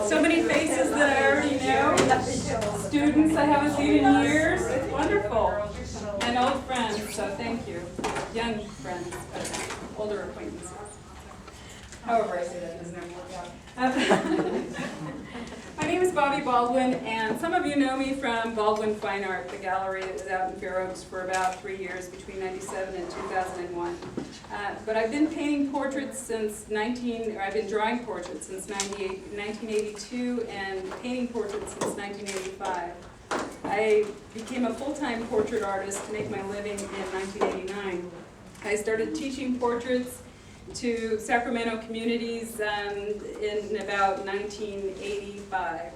So many faces that I already know. Students I haven't seen in years. It's wonderful. And old friends, so thank you. Young friends, but older acquaintances. However I say that doesn't ever work out. My name is Bobby Baldwin, and some of you know me from Baldwin Fine Art, the gallery that was out in Fair Oaks for about 3 years, between 97 and 2001. But I've been painting portraits since I've been drawing portraits since 1982, and painting portraits since 1985. I became a full-time portrait artist to make my living in 1989. I started teaching portraits to Sacramento communities in about 1985.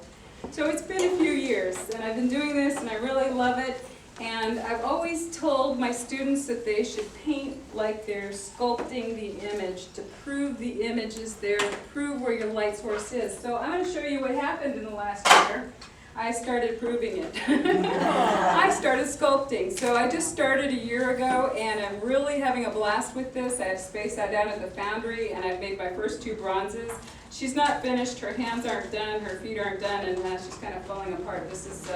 So it's been a few years, and I've been doing this, and I really love it. And I've always told my students that they should paint like they're sculpting the image, to prove the image is there, to prove where your light source is. So I'm going to show you what happened in the last year. I started proving it. I started sculpting. So I just started a year ago, and I'm really having a blast with this. I have space out down at the foundry, and I've made my first 2 bronzes. She's not finished. Her hands aren't done. Her feet aren't done, and she's kind of falling apart. This is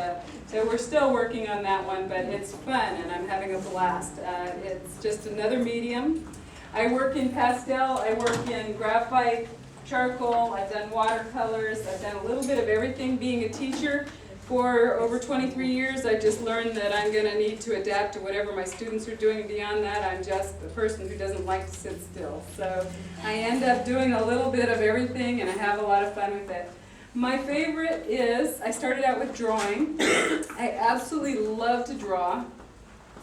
so we're still working on that one, but it's fun, and I'm having a blast. It's just another medium. I work in pastel. I work in graphite, charcoal, I've done watercolors, I've done a little bit of everything. Being a teacher for over 23 years, I just learned that I'm going to need to adapt to whatever my students are doing. Beyond that, I'm just a person who doesn't like to sit still. So I end up doing a little bit of everything, and I have a lot of fun with it. My favorite is, I started out with drawing. I absolutely love to draw.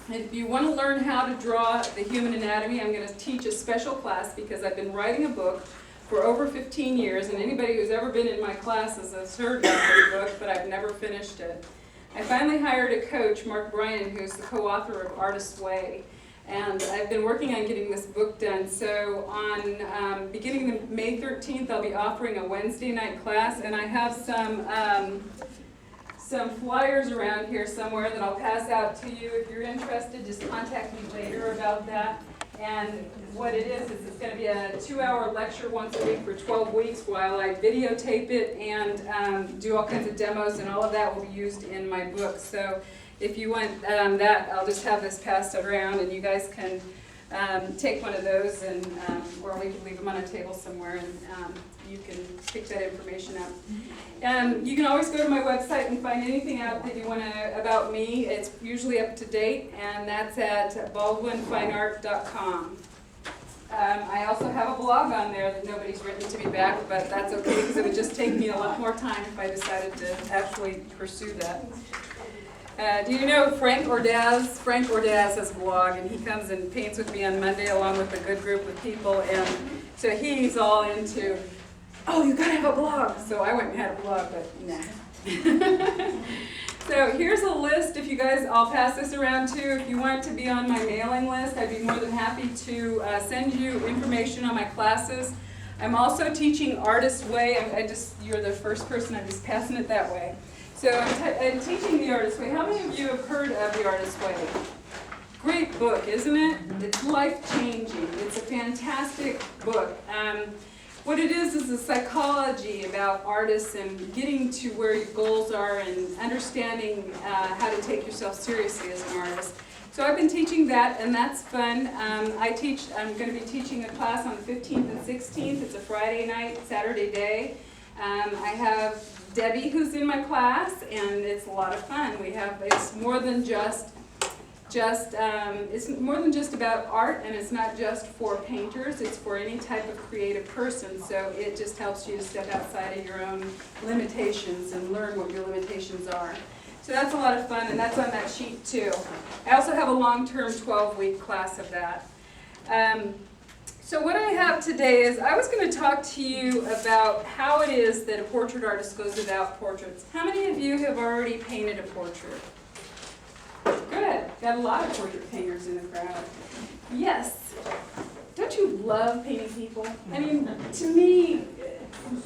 If you want to learn how to draw the human anatomy, I'm going to teach a special class because I've been writing a book for over 15 years, and anybody who's ever been in my classes has heard about the book, but I've never finished it. I finally hired a coach, Mark Bryan, who's the co-author of Artist's Way, and I've been working on getting this book done. So on beginning May 13th, I'll be offering a Wednesday night class, and I have some flyers around here somewhere that I'll pass out to you. If you're interested, just contact me later about that. And what it is it's going to be a 2-hour lecture once a week for 12 weeks while I videotape it and do all kinds of demos, and all of that will be used in my book. So if you want that, I'll just have this passed around, and you guys can take one of those, and or we can leave them on a table somewhere, and you can pick that information up. You can always go to my website and find anything out that you want to about me. It's usually up to date, and that's at baldwinfineart.com. I also have a blog on there that nobody's written to me back, but that's okay because it would just take me a lot more time if I decided to actually pursue that. Do you know Frank Ordaz? Frank Ordaz has a blog, and he comes and paints with me on Monday along with a good group of people, and so he's all into, oh, you gotta have a blog. So I went and had a blog, but nah. So here's a list. If you guys, I'll pass this around too. If you want to be on my mailing list, I'd be more than happy to send you information on my classes. I'm also teaching Artist's Way. You're the first person, I'm just passing it that way. So I'm teaching the Artist's Way. How many of you have heard of the Artist's Way? Great book, isn't it? It's life-changing. It's a fantastic book. What it is a psychology about artists and getting to where your goals are and understanding how to take yourself seriously as an artist. So I've been teaching that, and that's fun. I'm going to be teaching a class on the 15th and 16th. It's a Friday night, Saturday day. I have Debbie who's in my class, and it's a lot of fun. It's more than just about art, and it's not just for painters, it's for any type of creative person. So it just helps you to step outside of your own limitations and learn what your limitations are. So that's a lot of fun, and that's on that sheet too. I also have a long-term 12-week class of that. So what I have today is I was going to talk to you about how it is that a portrait artist goes about portraits. How many of you have already painted a portrait? Good. Got a lot of portrait painters in the crowd. Yes. Don't you love painting people? I mean, to me,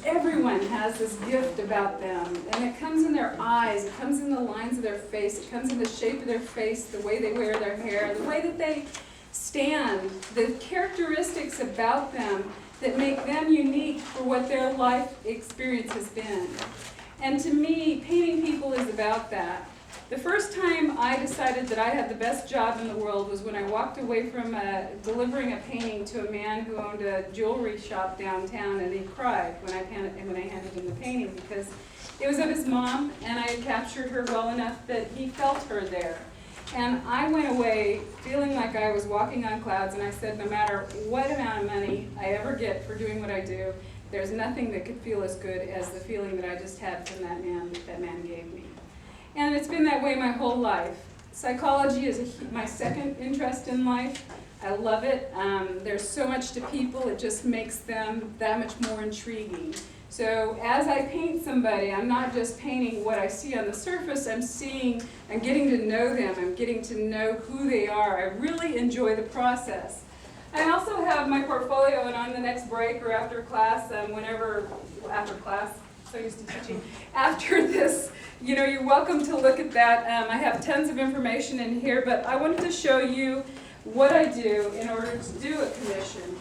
everyone has this gift about them, and it comes in their eyes, it comes in the lines of their face, it comes in the shape of their face, the way they wear their hair, the way that they stand, the characteristics about them that make them unique for what their life experience has been. And to me, painting people is about that. The first time I decided that I had the best job in the world was when I walked away from delivering a painting to a man who owned a jewelry shop downtown, and he cried when I handed him the painting because it was of his mom, and I had captured her well enough that he felt her there. And I went away feeling like I was walking on clouds, and I said, no matter what amount of money I ever get for doing what I do, there's nothing that could feel as good as the feeling that I just had from that man gave me. And it's been that way my whole life. Psychology is my second interest in life. I love it. There's so much to people, it just makes them that much more intriguing. So as I paint somebody, I'm not just painting what I see on the surface, I'm getting to know them, I'm getting to know who they are. I really enjoy the process. I also have my portfolio, and on the next break or after class, after class, so used to teaching, after this, you're welcome to look at that. I have tons of information in here, but I wanted to show you what I do in order to do a commission.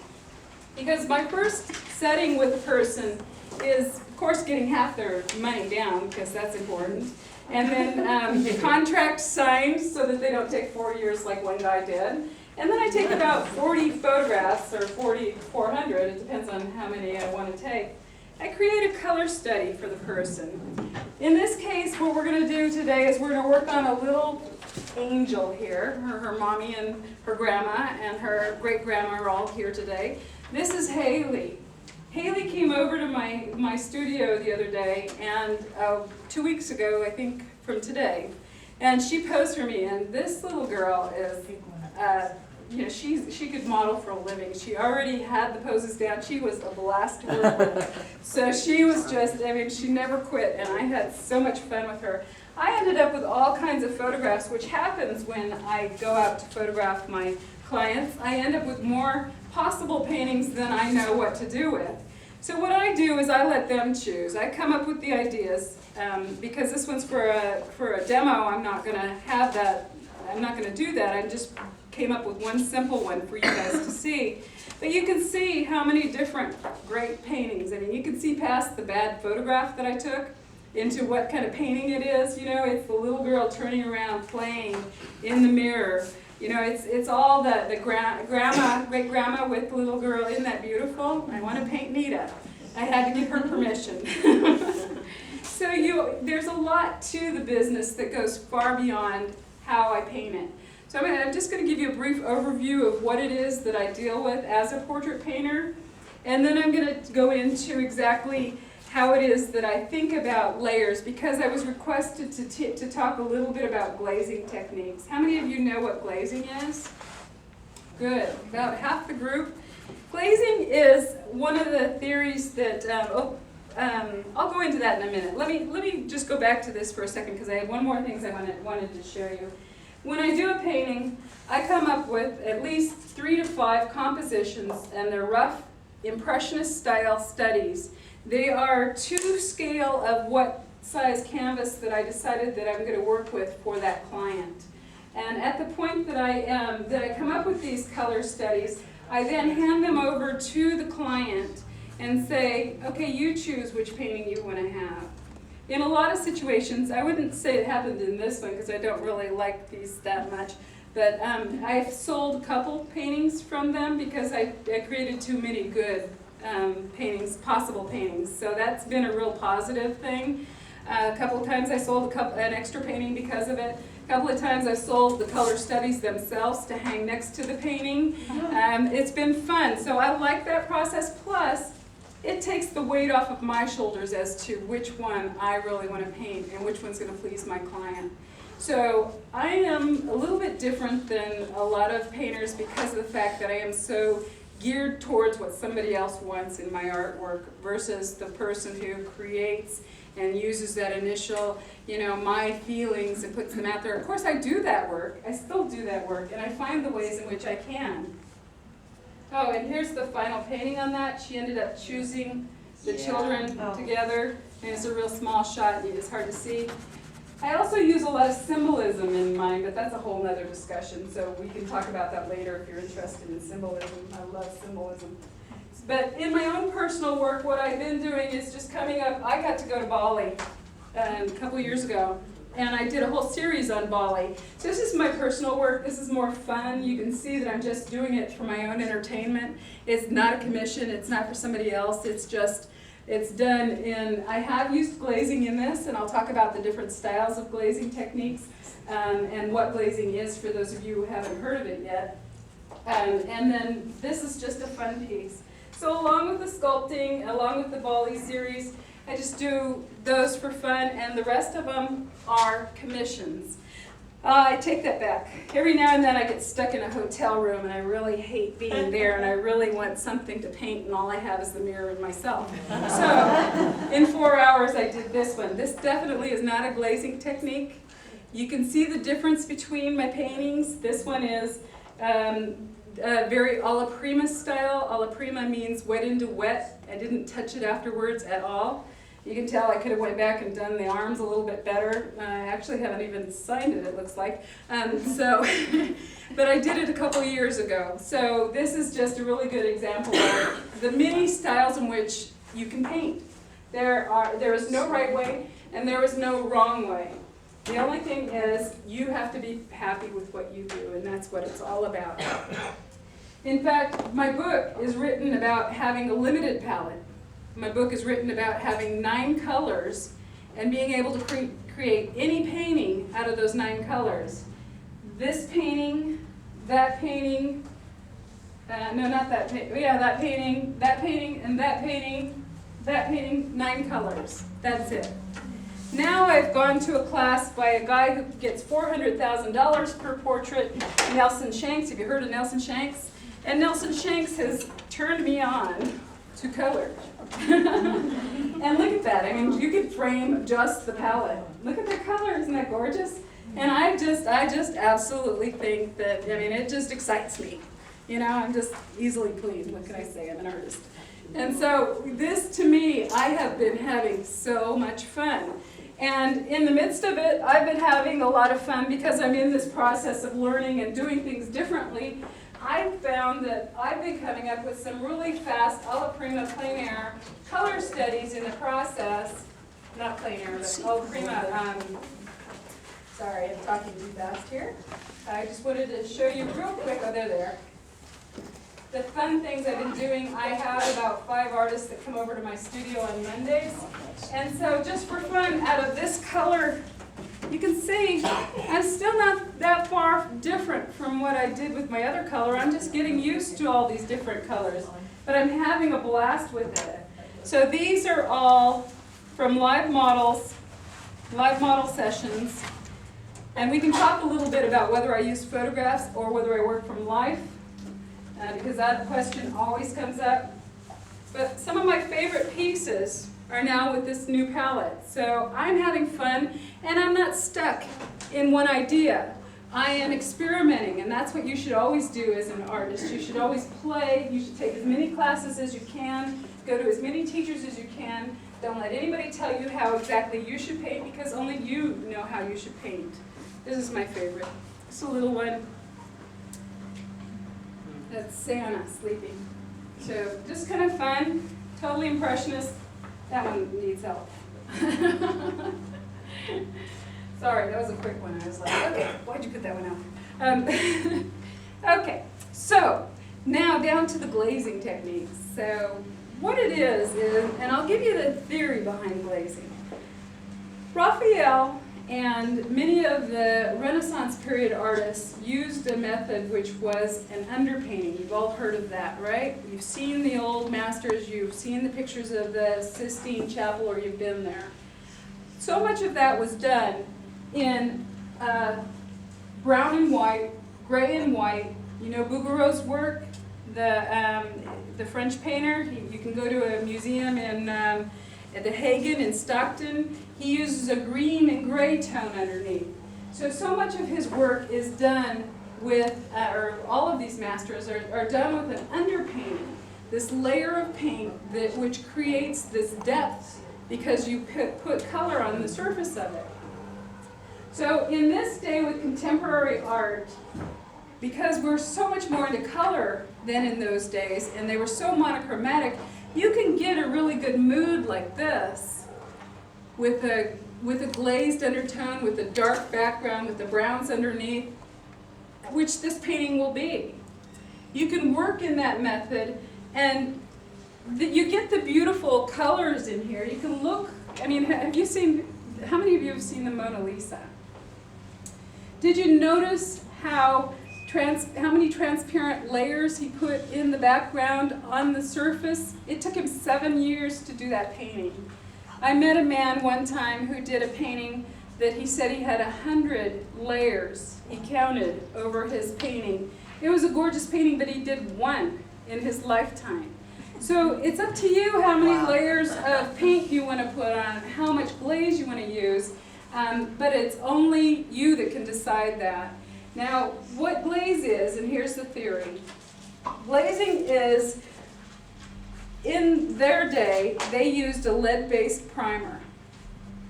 Because my first setting with a person is, of course, getting half their money down, because that's important. And then the contract signed so that they don't take 4 years like one guy did. And then I take about 40 photographs, or 400, it depends on how many I want to take. I create a color study for the person. In this case, what we're going to do today is we're going to work on a little angel here. Her mommy and her grandma and her great-grandma are all here today. This is Haley. Haley came over to my studio the other day, and 2 weeks ago, I think, from today, and she posed for me, and this little girl is, she could model for a living. She already had the poses down. She was a blast to work with. So she was just, she never quit, and I had so much fun with her. I ended up with all kinds of photographs, which happens when I go out to photograph my clients. I end up with more possible paintings than I know what to do with. So what I do is I let them choose. I come up with the ideas, because this one's for a demo. I'm not going to have that. I'm not going to do that. I just came up with one simple one for you guys to see. But you can see how many different great paintings. You can see past the bad photograph that I took into what kind of painting it is. It's the little girl turning around playing in the mirror. It's all the grandma, great-grandma with the little girl. Isn't that beautiful? I want to paint Nita. I had to give her permission. So there's a lot to the business that goes far beyond how I paint it. So I'm just going to give you a brief overview of what it is that I deal with as a portrait painter. And then I'm going to go into exactly how it is that I think about layers, because I was requested to talk a little bit about glazing techniques. How many of you know what glazing is? Good, about half the group. Glazing is one of the theories that, I'll go into that in a minute. Let me just go back to this for a second, because I had one more thing I wanted to show you. When I do a painting, I come up with at least 3 to 5 compositions, and they're rough impressionist style studies. They are to scale of what size canvas that I decided that I'm going to work with for that client. And at the point that I come up with these color studies, I then hand them over to the client and say, okay, you choose which painting you want to have. In a lot of situations, I wouldn't say it happened in this one because I don't really like these that much, but I've sold Copal paintings from them because I created too many good paintings, possible paintings. So that's been a real positive thing. A couple of times I sold an extra painting because of it. A couple of times I sold the color studies themselves to hang next to the painting. It's been fun. So I like that process. Plus, it takes the weight off of my shoulders as to which one I really want to paint and which one's going to please my client. So I am a little bit different than a lot of painters because of the fact that I am so geared towards what somebody else wants in my artwork versus the person who creates and uses that initial, my feelings and puts them out there. Of course, I do that work. I still do that work, and I find the ways in which I can. Oh, and here's the final painting on that. She ended up choosing the children together, and it's a real small shot. It's hard to see. I also use a lot of symbolism in mine, but that's a whole other discussion, so we can talk about that later if you're interested in symbolism. I love symbolism. But in my own personal work, what I've been doing is just coming up. I got to go to Bali a couple years ago, and I did a whole series on Bali. So this is my personal work. This is more fun. You can see that I'm just doing it for my own entertainment. It's not a commission. It's not for somebody else. It's done in, I have used glazing in this, and I'll talk about the different styles of glazing techniques and what glazing is for those of you who haven't heard of it yet. And then this is just a fun piece. So along with the sculpting, along with the Bali series, I just do those for fun, and the rest of them are commissions. I take that back. Every now and then I get stuck in a hotel room and I really hate being there, and I really want something to paint, and all I have is the mirror and myself. So in 4 hours I did this one. This definitely is not a glazing technique. You can see the difference between my paintings. This one is very alla prima style. Alla prima means wet into wet. I didn't touch it afterwards at all. You can tell I could have went back and done the arms a little bit better. I actually haven't even signed it, it looks like. But I did it a couple years ago. So this is just a really good example of the many styles in which you can paint. There is no right way and there is no wrong way. The only thing is you have to be happy with what you do, and that's what it's all about. In fact, my book is written about having a limited palette. My book is written about having 9 colors and being able to create any painting out of those 9 colors. This painting, that painting, no, not that painting, yeah, that painting, and that painting, 9 colors. That's it. Now I've gone to a class by a guy who gets $400,000 per portrait, Nelson Shanks. Have you heard of Nelson Shanks? And Nelson Shanks has turned me on to color. And look at that. I mean, you could frame just the palette. Look at the color. Isn't that gorgeous? And I just absolutely think that, I mean, it just excites me. You know, I'm just easily pleased. What can I say? I'm an artist. And so this, to me, I have been having so much fun. And in the midst of it, I've been having a lot of fun because I'm in this process of learning and doing things differently. I've found that I've been coming up with some really fast alla prima plein air color studies in the process. Not plein air, but alla prima. Sorry, I'm talking too fast here. I just wanted to show you real quick. Oh, they're there. The fun things I've been doing, I have about 5 artists that come over to my studio on Mondays. And so just for fun, out of this color, you can see I'm still not that far different from what I did with my other color. I'm just getting used to all these different colors. But I'm having a blast with it. So these are all from live model sessions. And we can talk a little bit about whether I use photographs or whether I work from life. Because that question always comes up. But some of my favorite pieces are now with this new palette. So I'm having fun, and I'm not stuck in one idea. I am experimenting, and that's what you should always do as an artist. You should always play. You should take as many classes as you can, go to as many teachers as you can. Don't let anybody tell you how exactly you should paint, because only you know how you should paint. This is my favorite. It's a little one. That's Santa sleeping. So just kind of fun, totally impressionist. That one needs help. Sorry, that was a quick one. I was like, okay, why'd you put that one out? Okay, so now down to the glazing techniques. So what it is, and I'll give you the theory behind glazing. Raphael and many of the Renaissance period artists used a method which was an underpainting. You've all heard of that, right? You've seen the old masters, you've seen the pictures of the Sistine Chapel, or you've been there. So much of that was done in brown and white, gray and white. You know Bouguereau's work, the French painter. You can go to a museum in at the Hagen in Stockton. He uses a green and gray tone underneath. So much of his work is done with, or all of these masters are done with an underpainting, this layer of paint which creates this depth because you put color on the surface of it. So in this day with contemporary art, because we're so much more into color than in those days, and they were so monochromatic, you can get a really good mood like this with a glazed undertone, with a dark background, with the browns underneath, which this painting will be. You can work in that method, and you get the beautiful colors in here. You can look, I mean, have you seen, how many of you have seen the Mona Lisa? Did you notice how many transparent layers he put in the background on the surface? It took him 7 years to do that painting. I met a man one time who did a painting that he said he had 100 layers. He counted over his painting. It was a gorgeous painting, but he did one in his lifetime. So it's up to you how many layers of paint you want to put on, how much glaze you want to use, but it's only you that can decide that. Now, what glaze is, and here's the theory. Glazing is, in their day, they used a lead-based primer.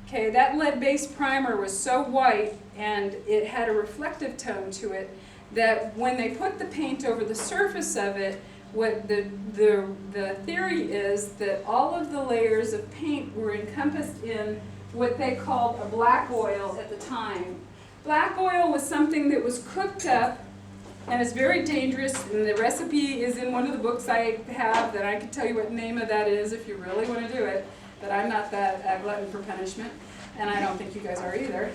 Okay, that lead-based primer was so white and it had a reflective tone to it that when they put the paint over the surface of it, what the theory is that all of the layers of paint were encompassed in what they called a black oil at the time. Black oil was something that was cooked up and is very dangerous, and the recipe is in one of the books I have that I can tell you what the name of that is if you really want to do it, but I'm not that glutton for punishment, and I don't think you guys are either.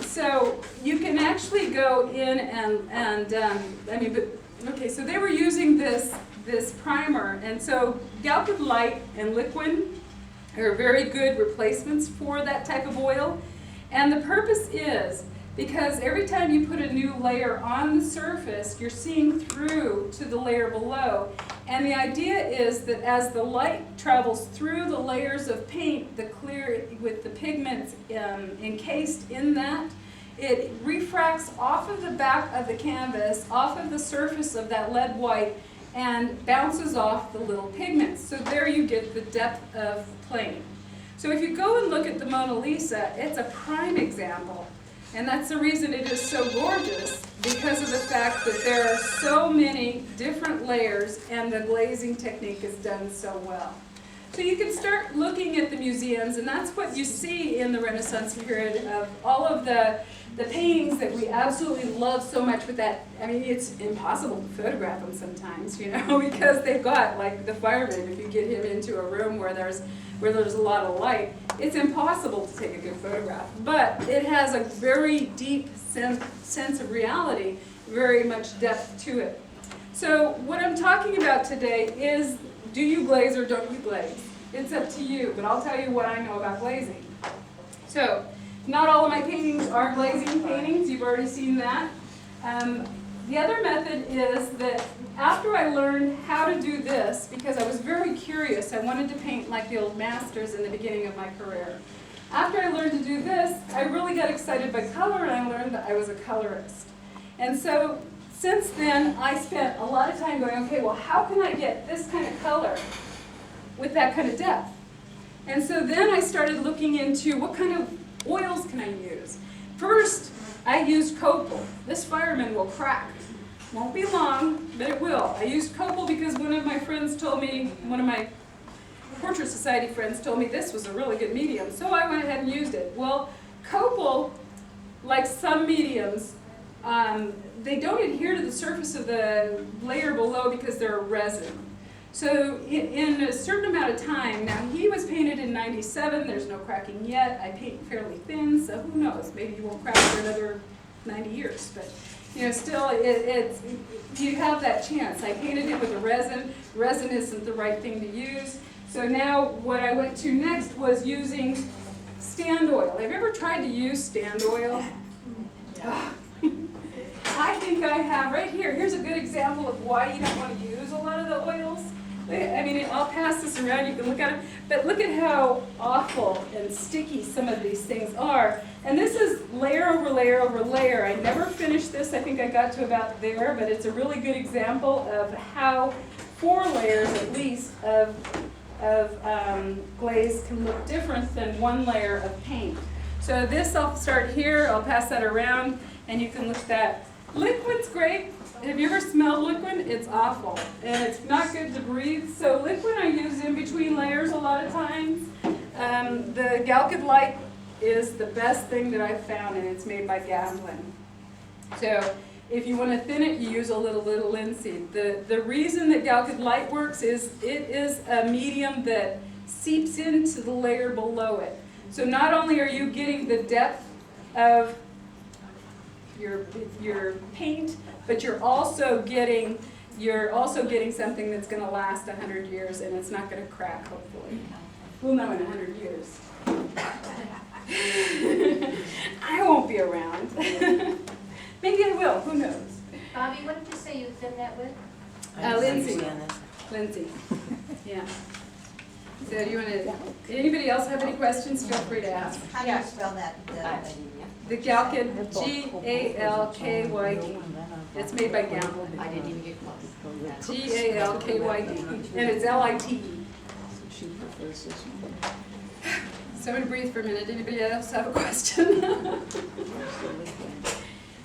So you can actually go in okay, so they were using this primer, and so gallic light and liquid are very good replacements for that type of oil. And the purpose is because every time you put a new layer on the surface, you're seeing through to the layer below. And the idea is that as the light travels through the layers of paint, the clear with the pigments encased in that, it refracts off of the back of the canvas, off of the surface of that lead white, and bounces off the little pigments. So there you get the depth of plane. So if you go and look at the Mona Lisa, it's a prime example. And that's the reason it is so gorgeous, because of the fact that there are so many different layers and the glazing technique is done so well. So you can start looking at the museums, and that's what you see in the Renaissance period of all of the paintings that we absolutely love so much with that. I mean, it's impossible to photograph them sometimes, you know, because they've got, like the fireman, if you get him into a room where there's a lot of light, it's impossible to take a good photograph. But it has a very deep sense of reality, very much depth to it. So what I'm talking about today is, do you glaze or don't you glaze? It's up to you, but I'll tell you what I know about glazing. So, not all of my paintings are glazing paintings, you've already seen that. The other method is that after I learned how to do this, because I was very curious, I wanted to paint like the old masters in the beginning of my career. After I learned to do this, I really got excited by color, and I learned that I was a colorist. And so, since then, I spent a lot of time going, okay, well, how can I get this kind of color with that kind of depth? And so then I started looking into what kind of oils can I use. First, I used Copal. This fireman will crack. Won't be long, but it will. I used Copal because one of my friends told me, one of my Portrait Society friends told me this was a really good medium, so I went ahead and used it. Well, Copal, like some mediums, they don't adhere to the surface of the layer below because they're a resin. So in a certain amount of time, now he was painted in '97, there's no cracking yet. I paint fairly thin, so who knows, maybe you won't crack for another 90 years. But you know, still, you have that chance. I painted it with a resin. Resin isn't the right thing to use. So now what I went to next was using stand oil. Have you ever tried to use stand oil? Yeah. I think I have right here. Here's a good example of why you don't want to use a lot of the oils. I mean, I'll pass this around, you can look at it, but look at how awful and sticky some of these things are. And this is layer over layer over layer. I never finished this, I think I got to about there, but it's a really good example of how 4 layers at least of glaze can look different than 1 layer of paint. So this, I'll start here, I'll pass that around, and you can look at that. Liquid's great. Have you ever smelled liquid? It's awful, and it's not good to breathe. So liquid I use in between layers a lot of times. The Galkid Light is the best thing that I've found, and it's made by Gatlin. So if you want to thin it, you use a little linseed. The reason that Galkid Light works is it is a medium that seeps into the layer below it. So not only are you getting the depth of your paint, but you're also getting something that's going to last 100 years, and it's not going to crack, hopefully. We'll know in 100 years. I won't be around. Maybe I will, who knows? Bobby, what did you say you thin that with? Lindsay. Yeah. So do you want to, anybody else have any questions? Feel free to ask. How do you spell that? The Galkid, G-A-L-K-Y-D. It's made by Gamble. I didn't even get close. G-A-L-K-Y-D. And it's L-I-T-E. So I'm going to breathe for a minute. Anybody else have a question?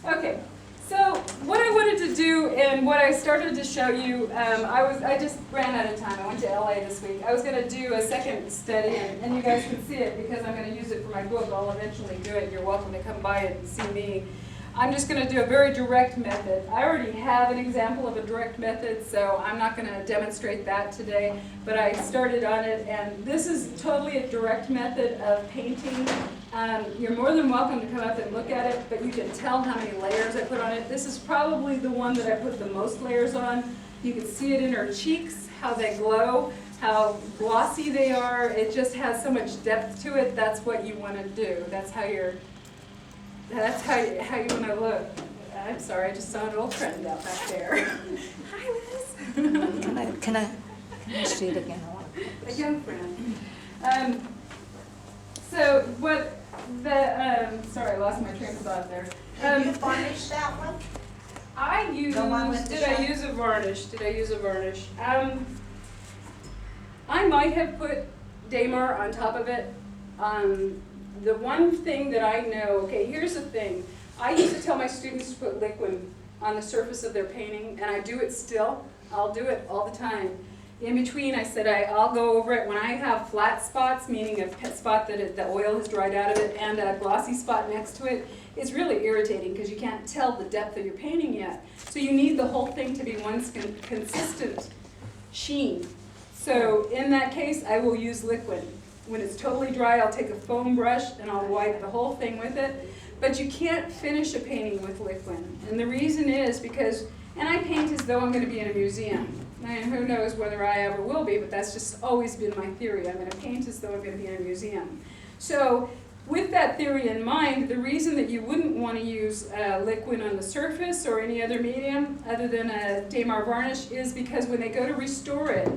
Okay. So what I wanted to do and what I started to show you, I just ran out of time. I went to LA this week. I was going to do a second study, and you guys can see it because I'm going to use it for my book. I'll eventually do it. You're welcome to come by it and see me. I'm just going to do a very direct method. I already have an example of a direct method, so I'm not going to demonstrate that today, but I started on it, and this is totally a direct method of painting. You're more than welcome to come up and look at it, but you can tell how many layers I put on it. This is probably the one that I put the most layers on. You can see it in her cheeks, how they glow, how glossy they are. It just has so much depth to it. That's what you want to do. That's how you want to look. I'm sorry, I just saw an old friend out back there. Hi, Liz. Can I see it again? A young friend. So what the sorry, I lost my train of thought there. Did you varnish that one? I used. The one with the Did I shine? use a varnish? Did I use a varnish? I might have put Daymar on top of it. The one thing that I know, okay, here's the thing. I used to tell my students to put liquid on the surface of their painting, and I do it still. I'll do it all the time. In between, I said I'll go over it when I have flat spots, meaning a spot that the oil has dried out of it, and a glossy spot next to it. It's really irritating because you can't tell the depth of your painting yet. So you need the whole thing to be one consistent sheen. So in that case, I will use liquid. When it's totally dry, I'll take a foam brush and I'll wipe the whole thing with it. But you can't finish a painting with liquid. And the reason is because, and I paint as though I'm going to be in a museum. And who knows whether I ever will be, but that's just always been my theory. I'm going to paint as though I'm going to be in a museum. So with that theory in mind, the reason that you wouldn't want to use liquid on the surface or any other medium other than a Daymar varnish is because when they go to restore it,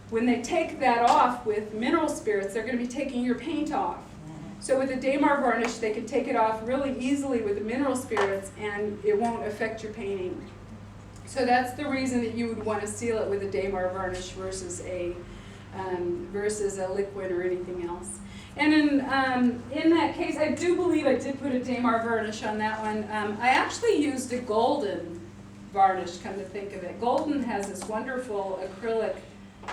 when they take that off with mineral spirits, they're going to be taking your paint off. So with a Daymar varnish, they can take it off really easily with the mineral spirits and it won't affect your painting. So that's the reason that you would want to seal it with a Daymar varnish versus a liquid or anything else. And in that case, I do believe I did put a Daymar varnish on that one. I actually used a golden varnish, come to think of it. Golden has this wonderful acrylic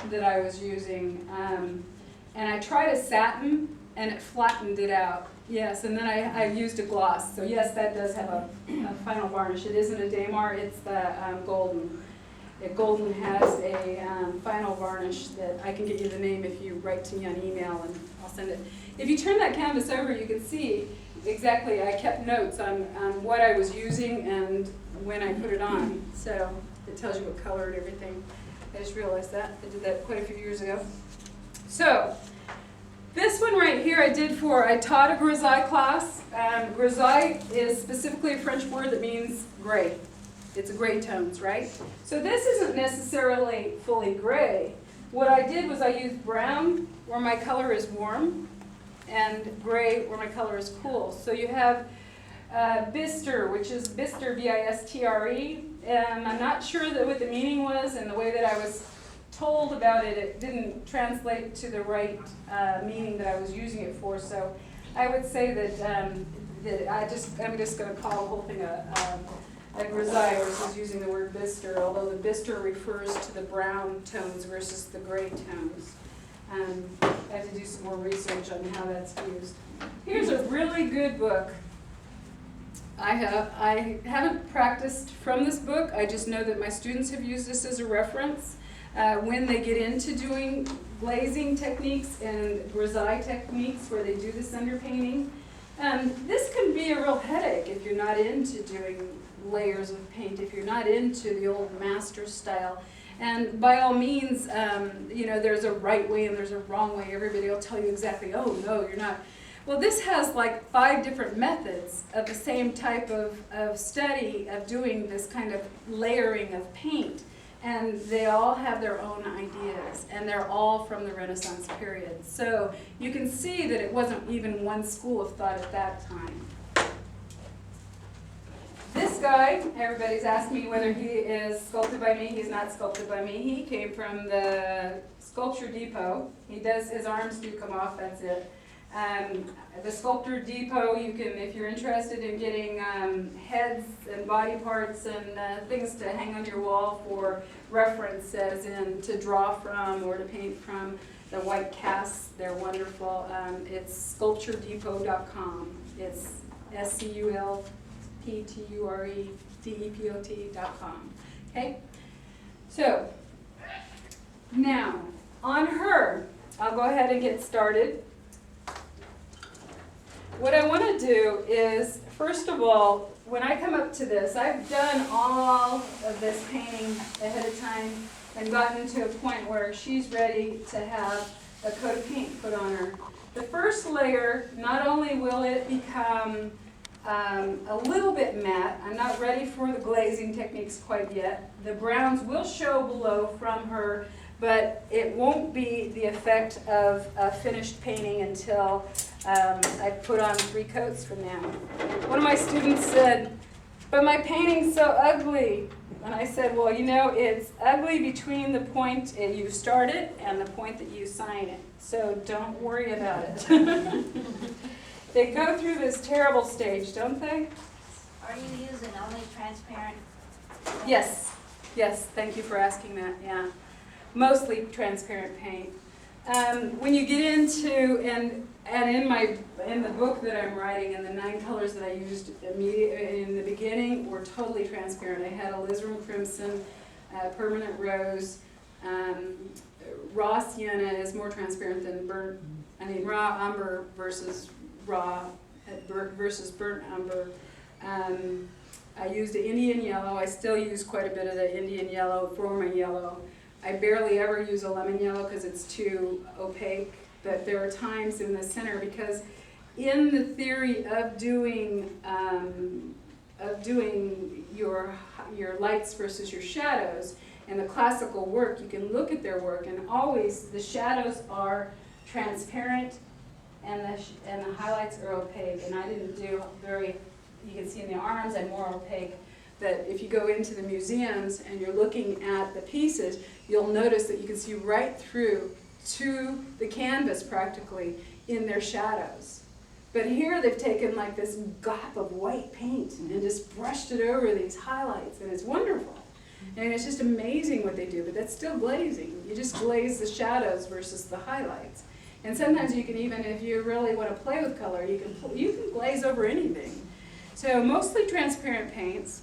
that I was using, and I tried a satin and it flattened it out. Yes, and then I used a gloss. So yes, that does have a final varnish. It isn't a Daymar, it's the golden. Golden has a final varnish that I can get you the name if you write to me on email and I'll send it. If you turn that canvas over, you can see exactly, I kept notes on what I was using and when I put it on. So it tells you what color and everything. I just realized that. I did that quite a few years ago. So this one right here I taught a Grizzle class. Grizzle is specifically a French word that means gray. It's a gray tones, right? So this isn't necessarily fully gray. What I did was I used brown where my color is warm and gray where my color is cool. So you have bistre, which is bistre, B-I-S-T-R-E. I'm not sure what the meaning was, and the way that I was told about it, it didn't translate to the right meaning that I was using it for. So I would say that I'm just going to call the whole thing Grizzle versus using the word bistre, although the bistre refers to the brown tones versus the gray tones. I had to do some more research on how that's used. Here's a really good book. I haven't practiced from this book. I just know that my students have used this as a reference when they get into doing glazing techniques and Grizzle techniques where they do this underpainting. This can be a real headache if you're not into doing layers of paint, if you're not into the old master style. And by all means, there's a right way and there's a wrong way. Everybody will tell you exactly, oh no, you're not. Well, this has like 5 different methods of the same type of study of doing this kind of layering of paint. And they all have their own ideas, and they're all from the Renaissance period. So you can see that it wasn't even one school of thought at that time. This guy, everybody's asked me whether he is sculpted by me. He's not sculpted by me. He came from the Sculpture Depot. His arms do come off, that's it. The Sculpture Depot, you can, if you're interested in getting heads and body parts and things to hang on your wall for reference, as in to draw from or to paint from, the white casts, they're wonderful. It's sculpturedepot.com. It's sculpturedepot.com. Okay? So, now, on her, I'll go ahead and get started. What I want to do is, first of all, when I come up to this, I've done all of this painting ahead of time and gotten to a point where she's ready to have a coat of paint put on her. The first layer, not only will it become a little bit matte, I'm not ready for the glazing techniques quite yet. The browns will show below from her, but it won't be the effect of a finished painting until I put on 3 coats from now. One of my students said, but my painting's so ugly. And I said, well, it's ugly between the point you start it and the point that you sign it. So don't worry about it. They go through this terrible stage, don't they? Are you using only transparent? Yes, thank you for asking that, yeah. Mostly transparent paint. When you get into, and in the book that I'm writing, and the 9 colors that I used in the beginning were totally transparent. I had alizarin crimson, permanent rose, raw sienna is more transparent than raw umber versus burnt umber. I used the Indian yellow. I still use quite a bit of the Indian yellow for my yellow. I barely ever use a lemon yellow because it's too opaque, but there are times in the center, because in the theory of doing your lights versus your shadows, in the classical work, you can look at their work, and always the shadows are transparent and the highlights are opaque. And I didn't do very, you can see in the arms I'm more opaque. That if you go into the museums and you're looking at the pieces, you'll notice that you can see right through to the canvas practically in their shadows. But here they've taken like this gop of white paint and just brushed it over these highlights, and it's wonderful. And it's just amazing what they do, but that's still glazing. You just glaze the shadows versus the highlights. And sometimes you can even, if you really want to play with color, you can glaze over anything. So mostly transparent paints.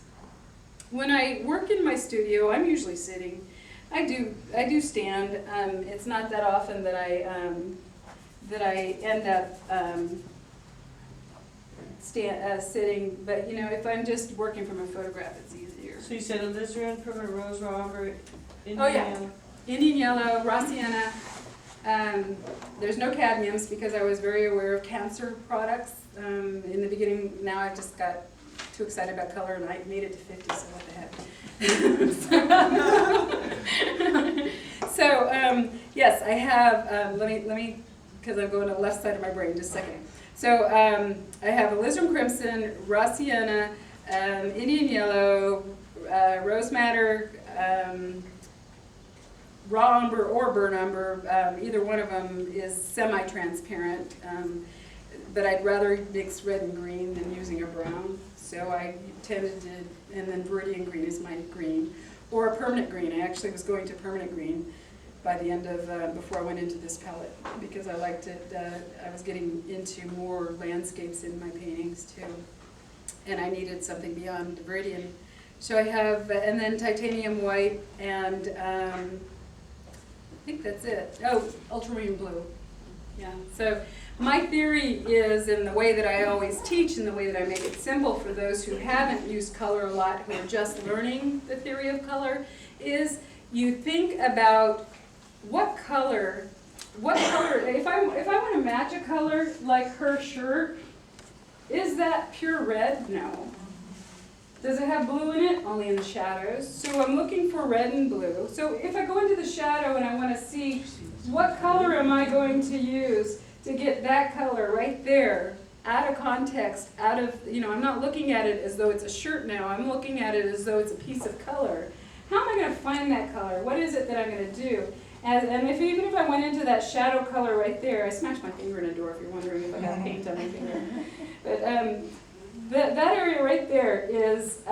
When I work in my studio, I'm usually sitting. I do stand. It's not that often that I end up sitting. But if I'm just working from a photograph, it's easier. So you said alizarin, permanent rose, raw umber, Indian Oh yeah, yellow. Indian yellow, raw sienna. There's no cadmiums because I was very aware of cancer products in the beginning. Now I've just got too excited about color, and I made it to 50, so what the heck. So yes, I have, let me, because I'm going to the left side of my brain, just a second. So I have alizarin crimson, raw sienna, Indian yellow, rose madder, raw umber or burnt umber. Either one of them is semi-transparent, but I'd rather mix red and green than using a brown. so I tended to, and then Viridian green is my green, or a permanent green. I actually was going to permanent green by the end of, before I went into this palette, because I liked it. I was getting into more landscapes in my paintings too, and I needed something beyond Viridian. So I have, and then titanium white, and I think that's it. Oh, ultramarine blue. Yeah, so my theory is, in the way that I always teach, and the way that I make it simple for those who haven't used color a lot, who are just learning the theory of color, is you think about what color, if I want to match a color like her shirt, is that pure red? No. Does it have blue in it? Only in the shadows. So I'm looking for red and blue. So if I go into the shadow and I want to see what color am I going to use to get that color right there, out of context, out of, I'm not looking at it as though it's a shirt now, I'm looking at it as though it's a piece of color. How am I going to find that color? What is it that I'm going to do? And even if I went into that shadow color right there, I smashed my finger in a door if you're wondering if I got paint on my finger. But that area right there is,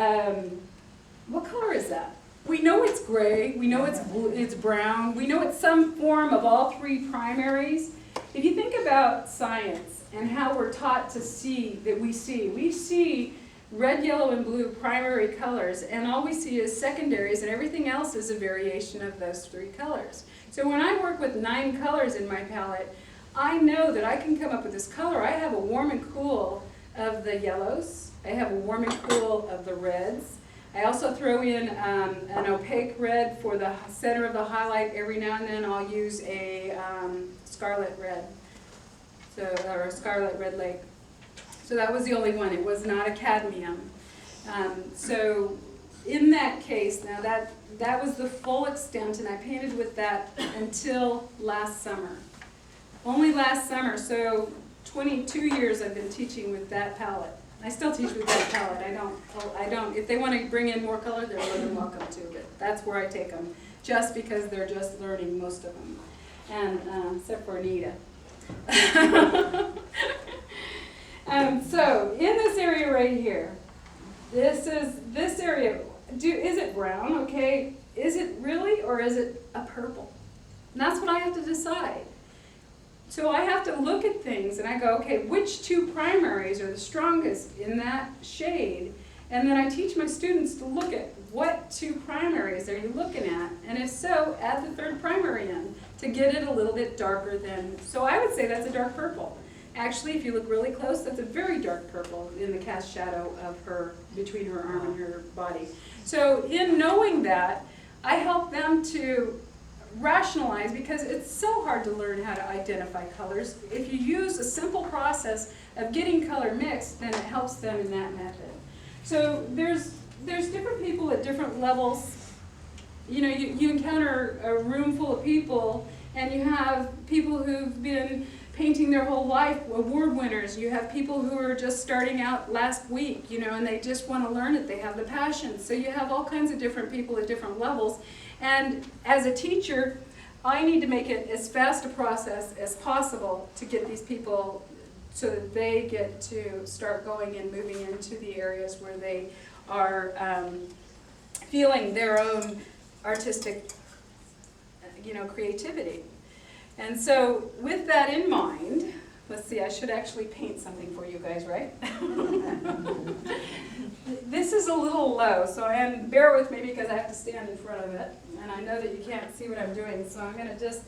what color is that? We know it's gray, we know it's blue, it's brown, we know it's some form of all three primaries. If you think about science and how we're taught to see that we see red, yellow, and blue primary colors, and all we see is secondaries, and everything else is a variation of those three colors. So when I work with 9 colors in my palette, I know that I can come up with this color. I have a warm and cool of the yellows. I have a warm and cool of the reds. I also throw in an opaque red for the center of the highlight. Every now and then I'll use a scarlet red, or a scarlet red lake. So that was the only one. It was not a cadmium. So in that case, now that was the full extent, and I painted with that until last summer. Only last summer, so 22 years I've been teaching with that palette. I still teach with that palette. I don't, if they want to bring in more color, they're more than welcome to, but that's where I take them, just because they're just learning, most of them. And, except for Anita. So, in this area right here, this area, is it brown, okay? Is it really, or is it a purple? And that's what I have to decide. So I have to look at things and I go, okay, which 2 primaries are the strongest in that shade? And then I teach my students to look at what 2 primaries are you looking at? And if so, add the 3rd primary in to get it a little bit darker than, so I would say that's a dark purple. Actually, if you look really close, that's a very dark purple in the cast shadow of her, between her arm and her body. So in knowing that, I help them to rationalize, because it's so hard to learn how to identify colors. If you use a simple process of getting color mixed, then it helps them in that method. So there's different people at different levels. You encounter a room full of people, and you have people who've been painting their whole life, award winners. You have people who are just starting out last week, and they just want to learn it. They have the passion. So you have all kinds of different people at different levels. And as a teacher, I need to make it as fast a process as possible to get these people so that they get to start going and moving into the areas where they are feeling their own artistic, creativity. And so with that in mind, let's see, I should actually paint something for you guys, right? This is a little low, and bear with me because I have to stand in front of it, and I know that you can't see what I'm doing, so I'm going to just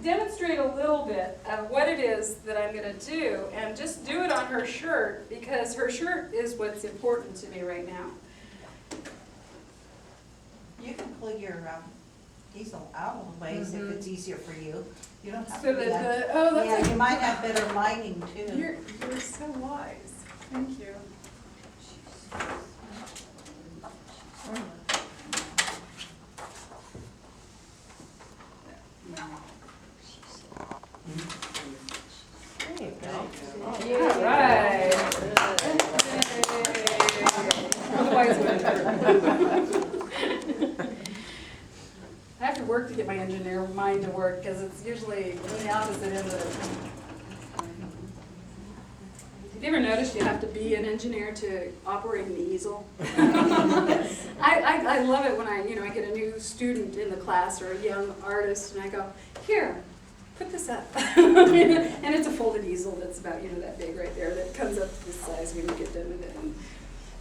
demonstrate a little bit of what it is that I'm going to do, and just do it on her shirt, because her shirt is what's important to me right now. You can pull your easel out of the ways if it's easier for you. You don't have So to do that. that's Yeah, you might have better lighting too. You're so wise. Thank you. There you go. All right. Otherwise, I have to work to get my engineer mind to work, because it's usually on the opposite end of it. Have you ever noticed noticed you have to be an engineer to operate an easel? I love it when I get a new student in the class or a young artist and I go, here, put this up. And it's a folded easel that's about, that big right there that comes up to this size when you get done with it. And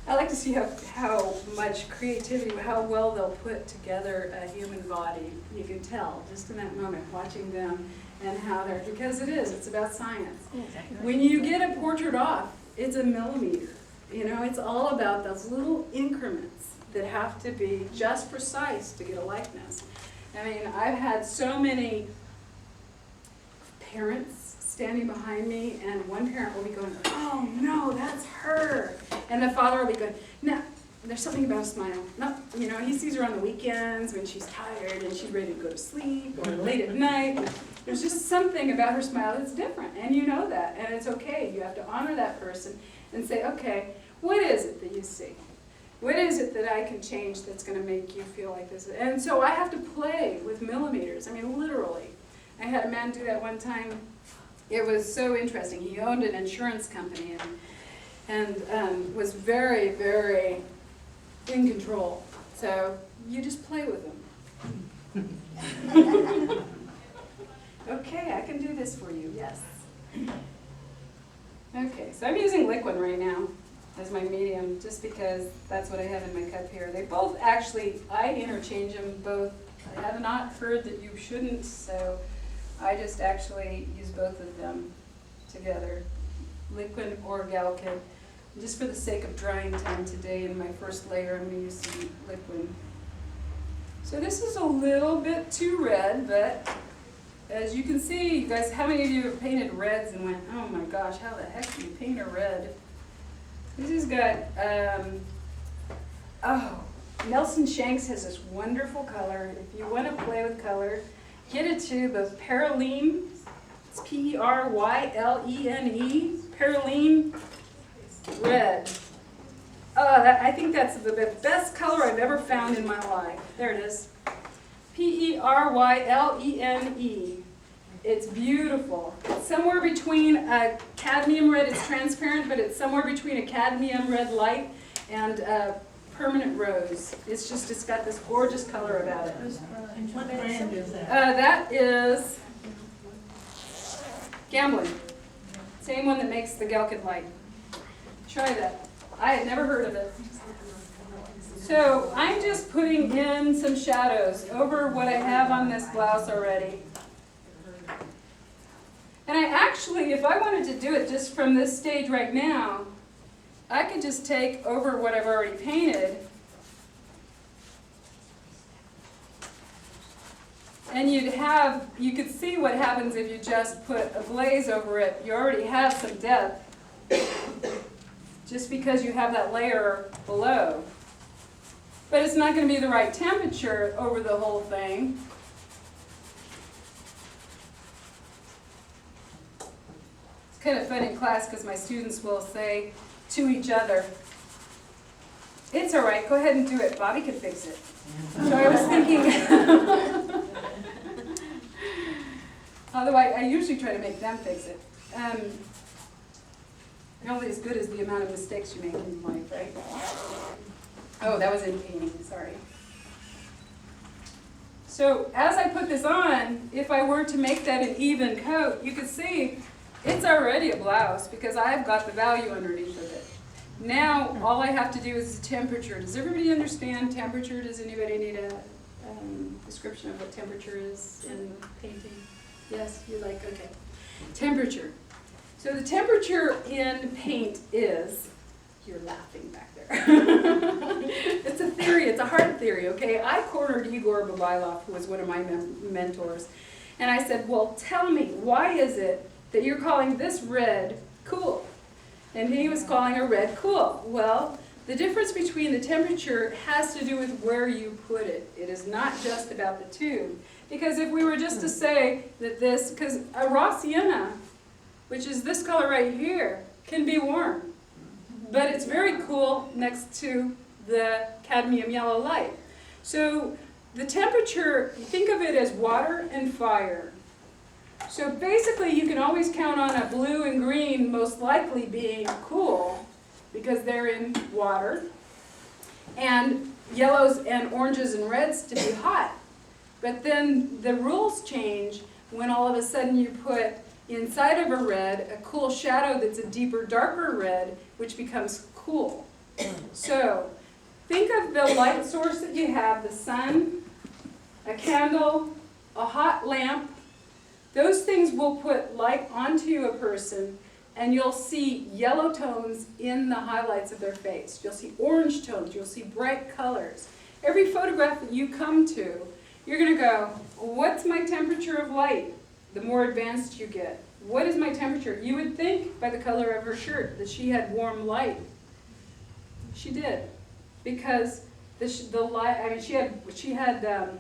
I like to see how much creativity, how well they'll put together a human body. You can tell just in that moment watching them and how because it's about science. When you get a portrait off, it's a millimeter. It's all about those little increments that have to be just precise to get a likeness. I mean, I've had so many parents standing behind me, and one parent will be going, oh no, that's her. And the father will be going, no, there's something about a smile. No, he sees her on the weekends when she's tired and she's ready to go to sleep, or late at night. There's just something about her smile that's different, and you know that, and it's okay. You have to honor that person and say, okay, what is it that you see? What is it that I can change that's going to make you feel like this? And so I have to play with millimeters. I mean, literally. I had a man do that one time. It was so interesting. He owned an insurance company and was very, very in control. So you just play with him. Okay, I can do this for you, yes. Okay, so I'm using liquid right now as my medium just because that's what I have in my cup here. They both actually, I interchange them both. I have not heard that you shouldn't, so I just actually use both of them together, liquid or Galkid. Just for the sake of drying time today in my first layer, I'm going to use some liquid. So this is a little bit too red, but as you can see, you guys, how many of you have painted reds and went, oh my gosh, how the heck do you paint a red? This has got, Nelson Shanks has this wonderful color. If you want to play with color, get a tube of Perylene. It's P-E-R-Y-L-E-N-E, Perylene red. I think that's the best color I've ever found in my life. There it is. P-E-R-Y-L-E-N-E. It's beautiful. It's somewhere between a cadmium red, it's transparent, but it's somewhere between a cadmium red light and a permanent rose. It's got this gorgeous color about it. What brand is that? That is Gamblin. Same one that makes the Galkid light. Try that. I had never heard of it. So I'm just putting in some shadows over what I have on this blouse already. And I actually, if I wanted to do it just from this stage right now, I could just take over what I've already painted, and you could see what happens if you just put a glaze over it. You already have some depth, just because you have that layer below. But it's not going to be the right temperature over the whole thing. It's kind of fun in class because my students will say to each other, it's all right, go ahead and do it, Bobby can fix it. So I was thinking, although I usually try to make them fix it. You're only as good as the amount of mistakes you make in life, right? Oh, that was in painting, sorry. So as I put this on, if I were to make that an even coat, you could see it's already a blouse because I've got the value underneath of it. Now all I have to do is the temperature. Does everybody understand temperature? Does anybody need a description of what temperature is in painting? Yes, you're like, okay. Temperature. So the temperature in paint is, you're laughing back there. It's a theory, it's a hard theory, okay? I cornered Igor Babailov, who was one of my mentors, and I said, well, tell me, why is it that you're calling this red cool? And he was calling a red cool. Well, the difference between the temperature has to do with where you put it. It is not just about the tube. Because if we were just to say that this, because a raw sienna, which is this color right here, can be warm. But it's very cool next to the cadmium yellow light. So the temperature, think of it as water and fire. So basically, you can always count on a blue and green most likely being cool because they're in water, and yellows and oranges and reds to be hot. But then the rules change when all of a sudden you put inside of a red a cool shadow that's a deeper, darker red, which becomes cool. So think of the light source that you have, the sun, a candle, a hot lamp. Those things will put light onto a person, and you'll see yellow tones in the highlights of their face. You'll see orange tones, you'll see bright colors. Every photograph that you come to, you're going to go, what's my temperature of light? The more advanced you get. What is my temperature? You would think by the color of her shirt that she had warm light. She did, because the light. I mean, she had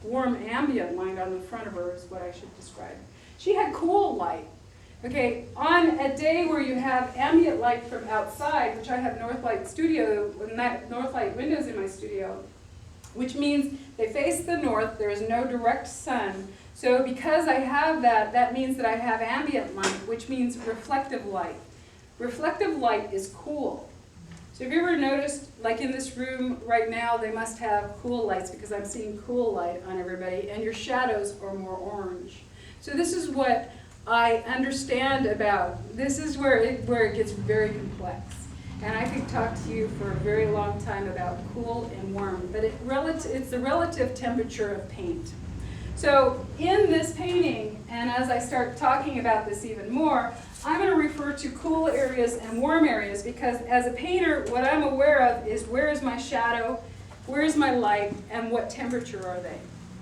warm ambient light on the front of her, is what I should describe. She had cool light. Okay, on a day where you have ambient light from outside, which I have Northlight windows in my studio, which means they face the north. There is no direct sun. So because I have that, that means that I have ambient light, which means reflective light. Reflective light is cool. So have you ever noticed, like in this room right now, they must have cool lights because I'm seeing cool light on everybody, and your shadows are more orange. So this is what I understand about. This is where it gets very complex. And I could talk to you for a very long time about cool and warm, but it's the relative temperature of paint. So in this painting, and as I start talking about this even more, I'm going to refer to cool areas and warm areas because as a painter, what I'm aware of is where is my shadow, where is my light, and what temperature are they.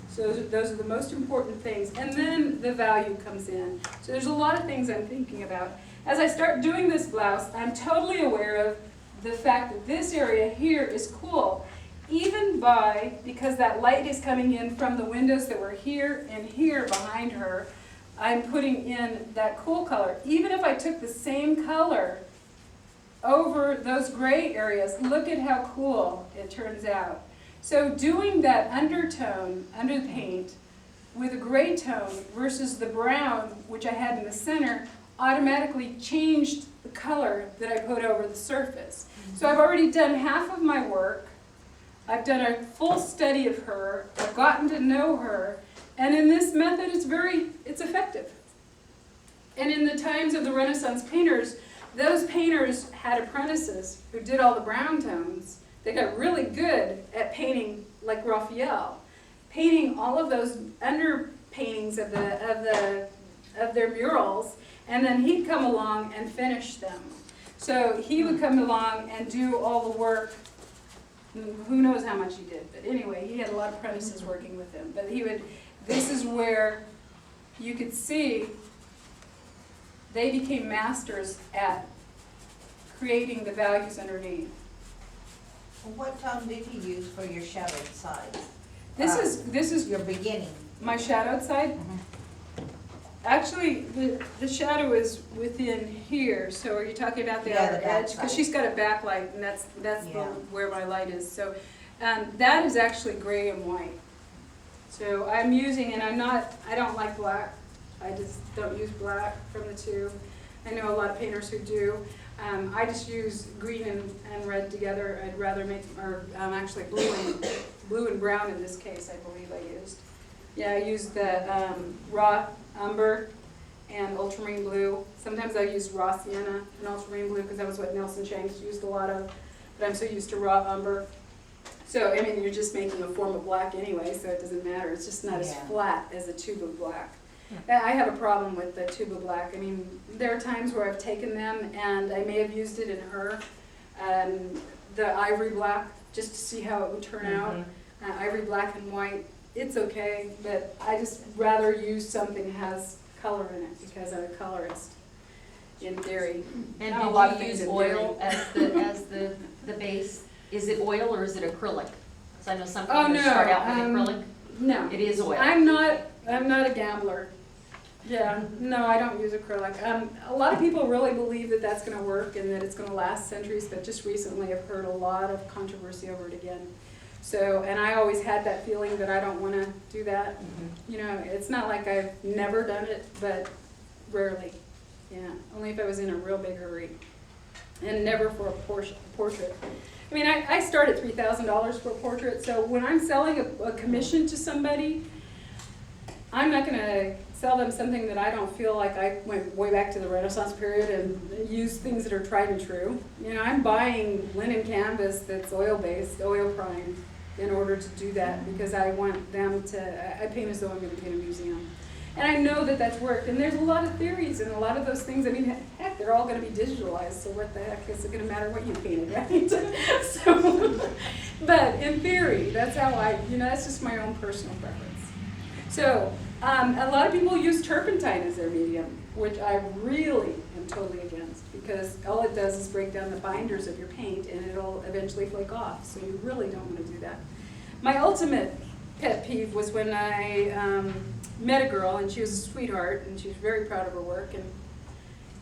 So those are the most important things. And then the value comes in. So there's a lot of things I'm thinking about. As I start doing this blouse, I'm totally aware of the fact that this area here is cool. Even because that light is coming in from the windows that were here and here behind her, I'm putting in that cool color. Even if I took the same color over those gray areas, look at how cool it turns out. So doing that undertone under the paint with a gray tone versus the brown, which I had in the center, automatically changed the color that I put over the surface. So I've already done half of my work. I've done a full study of her. I've gotten to know her. And in this method, it's effective. And in the times of the Renaissance painters, those painters had apprentices who did all the brown tones. They got really good at painting like Raphael, painting all of those underpaintings of their murals, and then he'd come along and finish them. So he would come along and do all the work. Who knows how much he did, but anyway, he had a lot of apprentices working with him. But this is where you could see they became masters at creating the values underneath. What tone did you use for your shadowed side? This is Your beginning. my shadowed side. Actually, the shadow is within here. So are you talking about the outer edge? Because she's got a backlight, and that's where my light is. So that is actually gray and white. So I'm using, and I don't like black. I just don't use black from the two. I know a lot of painters who do. I just use green and red together. I'd rather make, or actually blue and brown in this case, I believe I used. Yeah, I used the raw umber and ultramarine blue. Sometimes I use raw sienna and ultramarine blue because that was what Nelson Shanks used a lot of. But I'm so used to raw umber. So, I mean, you're just making a form of black anyway, so it doesn't matter. It's just not as flat as a tube of black. I have a problem with the tube of black. I mean, there are times where I've taken them and I may have used it in her, the ivory black, just to see how it would turn out. Ivory black and white, it's okay, but I just rather use something that has color in it because I'm a colorist in theory. And Not a lot of did you things use in oil as the base? Is it oil or is it acrylic? Because I know some people no, start out with acrylic. No. It is oil. I'm not a gambler. Yeah, no, I don't use acrylic. A lot of people really believe that that's going to work and that it's going to last centuries, but just recently I've heard a lot of controversy over it again. So, and I always had that feeling that I don't want to do that. You know, it's not like I've never done it, but rarely. Yeah, only if I was in a real big hurry. And never for a portrait. I mean, I start at $3,000 for a portrait, so when I'm selling a commission to somebody, I'm not going to sell them something that I don't feel like I went way back to the Renaissance period and use things that are tried and true. You know, I'm buying linen canvas that's oil-based, oil-primed, in order to do that because I want them to, I paint as though I'm going to paint a museum. And I know that that's worked, and there's a lot of theories and a lot of those things, I mean, heck, they're all going to be digitalized, so what the heck is it going to matter what you painted, right? So, but in theory, that's how that's just my own personal preference. So, a lot of people use turpentine as their medium, which I really am totally against, because all it does is break down the binders of your paint, and it'll eventually flake off, so you really don't want to do that. My ultimate pet peeve was when I met a girl, and she was a sweetheart, and she was very proud of her work, and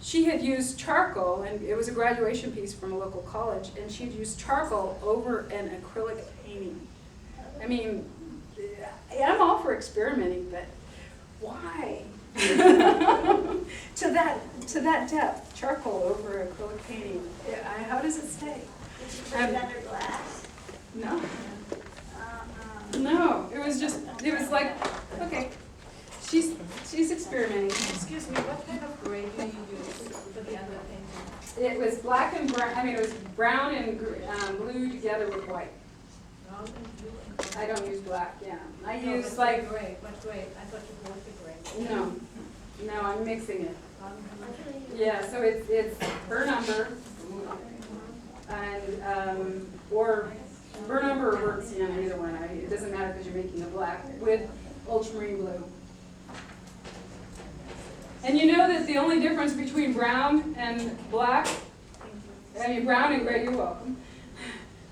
she had used charcoal, and it was a graduation piece from a local college, and she had used charcoal over an acrylic painting. I mean, I'm all for experimenting, but why? to that depth, charcoal over acrylic painting. How does it stay? Did you put it under glass? No. No, it was like, okay, she's experimenting. Excuse me, what kind of gray do you use for the underpainting? It was black and brown, it was brown and blue together with white. Brown and blue and gray. I don't use black, yeah. I No, use but like, gray, but gray, I thought you bought the gray. no, I'm mixing it. Actually, Yeah, so it's burnt umber and, or burnt umber or burnt sienna, either one. It doesn't matter because you're making a black with ultramarine blue. And you know that the only difference between brown and black, brown and gray, you're welcome.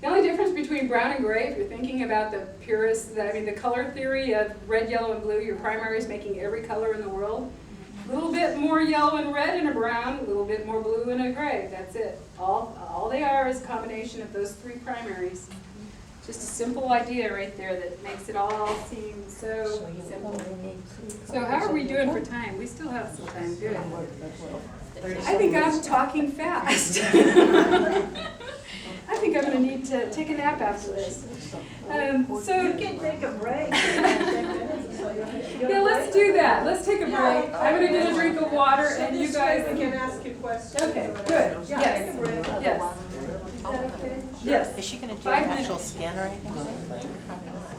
The only difference between brown and gray, if you're thinking about the purest, the color theory of red, yellow, and blue, your primary is making every color in the world. A little bit more yellow and red in a brown, a little bit more blue in a gray. That's it. All they are is a combination of those three primaries. Just a simple idea right there that makes it all seem so simple. So how are we doing for time? We still have some time. Good. I think I'm talking fast. I think I'm going to need to take a nap after this. So You can take a break. yeah, let's do that. Let's take a break. I'm going to get a drink of water, and you guys We can ask you questions. Okay, good. Yes. Yes. Yes. Is she gonna do 5 an actual minutes. scan or anything?